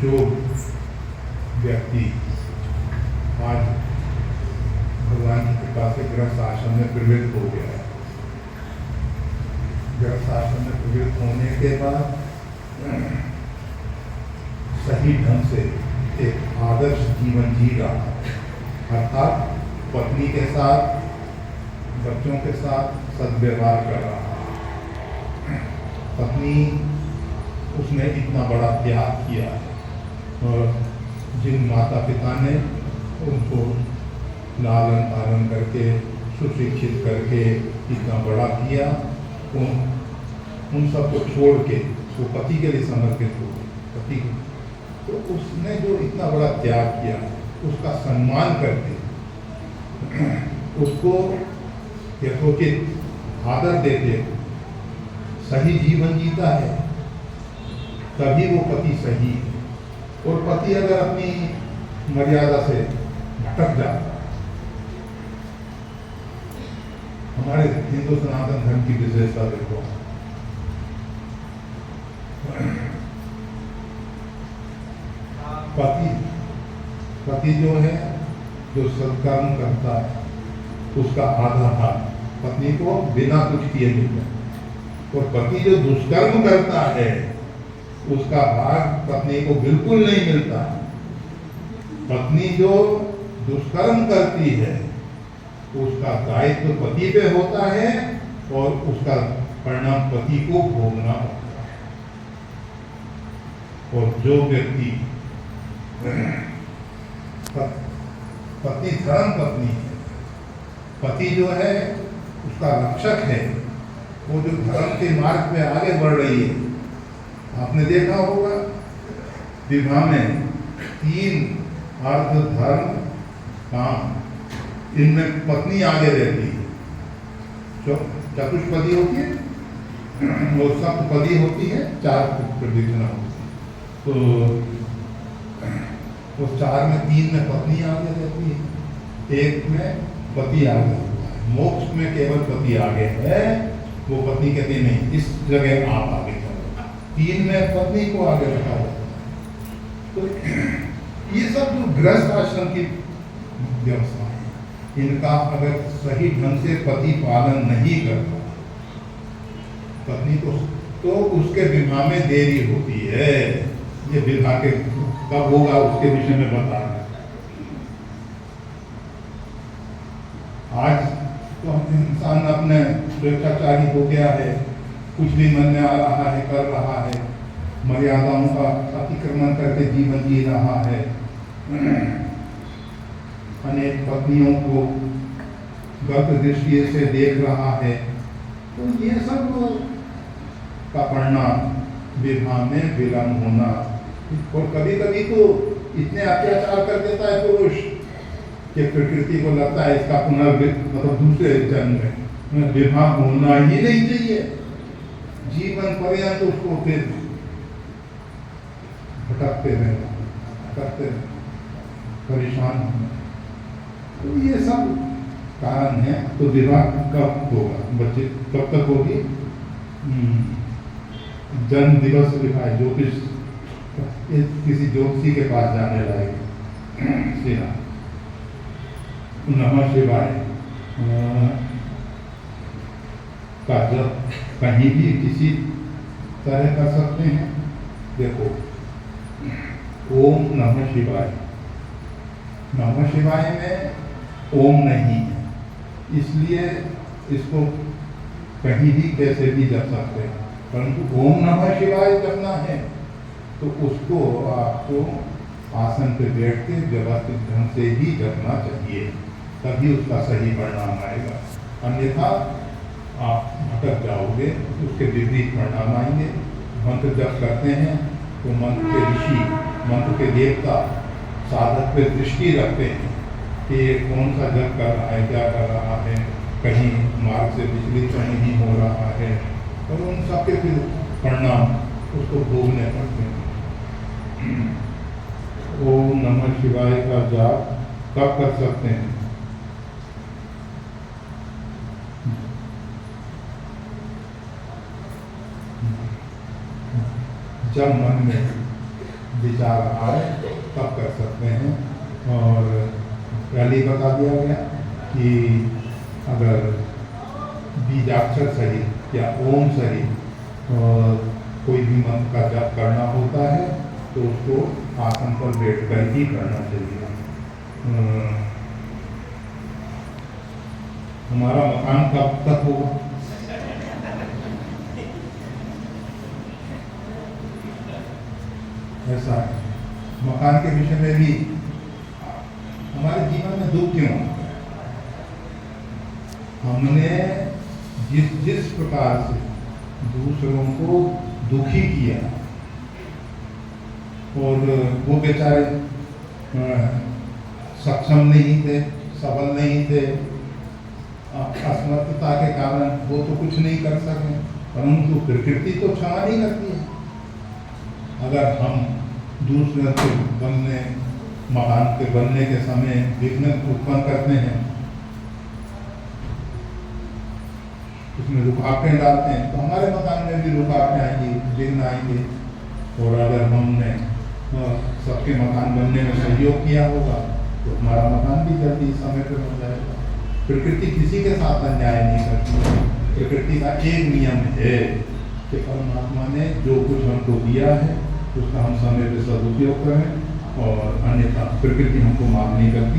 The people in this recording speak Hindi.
जो व्यक्ति आज भगवान की कृपा से गृहस्थ आश्रम में प्रवृत्त हो गया है, गृहस्थ आश्रम में प्रवृत्त होने के बाद सही ढंग से एक आदर्श जीवन जी रहा है, अर्थात पत्नी के साथ, बच्चों के साथ सद्व्यवहार कर रहा है। पत्नी, उसने इतना बड़ा त्याग किया और जिन माता पिता ने उनको लालन पालन करके सुशिक्षित करके इतना बड़ा किया, उन सबको छोड़ के वो पति के लिए समर्पित हो गए। पति तो उसने जो इतना बड़ा त्याग किया, उसका सम्मान करके उसको यथोचित आदर देते सही जीवन जीता है, तभी वो पति सही है। और पति अगर अपनी मर्यादा से भटक जाता, हमारे हिंदू सनातन धर्म की विशेषता देखो, पति जो है, जो सत्कर्म करता है, उसका आधा भाग पत्नी को बिना कुछ किए मिलता है, और पति जो दुष्कर्म करता है उसका भाग पत्नी को बिल्कुल नहीं मिलता। पत्नी जो दुष्कर्म करती है उसका दायित्व पति पे होता है और उसका परिणाम पति को भोगना होता है। और जो व्यक्ति पति धर्म पत्नी है, पति जो है उसका रक्षक है, वो जो धर्म के मार्ग पे आगे बढ़ रही है। आपने देखा होगा विवाह में 3 अर्थ, धर्म, काम, इनमें पत्नी आगे रहती है। चतुष्पदी होती है और सप्तपदी होती है, 4 प्रदक्षिणा होती है। तो उस 4 में 3 में पत्नी आगे रहती है, 1 में पति आगे होता है। मोक्ष में केवल पति आगे है, वो पत्नी कहती नहीं, इस जगह आप आगे चलो। 3 में पत्नी को आगे रखा जाता है। तो ये सब जो गृहस्थ आश्रम की व्यवस्था है, इनका अगर सही ढंग से पति पालन नहीं करता, पत्नी को तो उसके विवाह में देरी होती है। ये विवाह के कब होगा उसके विषय में बता रहे। आज तो इंसान अपने स्वेच्छाचारी हो गया है, कुछ भी मन में आ रहा है कर रहा है, मर्यादाओं का अतिक्रमण करके जीवन जी रहा है, अनेक पत्नियों को गलत दृष्टि से देख रहा है। तो ये सब का परिणाम विवाह में विलंब होना। और कभी कभी तो इतने अत्याचार कर देता है पुरुष कि प्रकृति को लगता है इसका मतलब दूसरे जन्म में विवाह होना ही नहीं चाहिए, जीवन पर्यंत उसको फिर भटकते रहना, भटकते परेशान होना। तो ये सब कारण है। तो विवाह कब होगा, बच्चे कब तक होगी? जन्म दिवस लिखा है, ज्योतिष किसी ज्योतिषी के पास जाने लायक। नमः शिवाय का जब कहीं भी किसी तरह कर सकते हैं। देखो, ओम नमः शिवाय, नमः शिवाय में ओम नहीं है, इसलिए इसको कहीं भी कैसे भी जप सकते हैं। परंतु ओम नमः शिवाय जपना है तो उसको आपको आसन पे बैठ के व्यवस्थित ढंग से ही जपना चाहिए, तभी उसका सही परिणाम आएगा। अन्यथा आप भटक जाओगे, उसके विपरीत परिणाम आएंगे। मंत्र जप करते हैं तो मंत्र के ऋषि, मंत्र के देवता साधक पे दृष्टि रखते हैं कि ये कौन सा जप कर रहा है, क्या कर रहा है, कहीं मार्ग से विचलित तो नहीं हो रहा है, और उन सब के फिर परिणाम उसको भोगने पड़ते हैं। ओम नमः शिवाय का जाप कब कर सकते हैं? जब विचार आए तब कर सकते हैं। और पहले ही बता दिया गया कि अगर बीजाक्षर सहित या ओम सहित कोई भी मंत्र का जप करना होता है तो उसको आसन पर बैठ कर ही करना चाहिए। हमारा मकान कब तक होगा? ऐसा है। मकान के विषय में भी हमारे जीवन में दुख क्यों आता है? हमने जिस प्रकार से दूसरों को दुखी किया और वो बेचारे सक्षम नहीं थे, सबल नहीं थे, असमर्थता के कारण वो तो कुछ नहीं कर सके, परंतु प्रकृति तो क्षमा नहीं करती है। अगर हम दूसरे के बनने मकान के बनने के समय विघ्न उत्पन्न करते हैं, उसमें रुकावटें डालते हैं, तो हमारे मकान में भी रुकावटें आएंगी, विघ्न आएंगे। और अगर हमने सबके मकान बनने में सहयोग किया होगा तो हमारा मकान भी जल्दी समय पर हो जाएगा। प्रकृति किसी के साथ अन्याय नहीं करती। प्रकृति का एक नियम है कि परमात्मा ने जो कुछ हमको दिया है उसका हम समय पर सदुपयोग करें, और अन्यथा प्रकृति हमको माफ नहीं करती।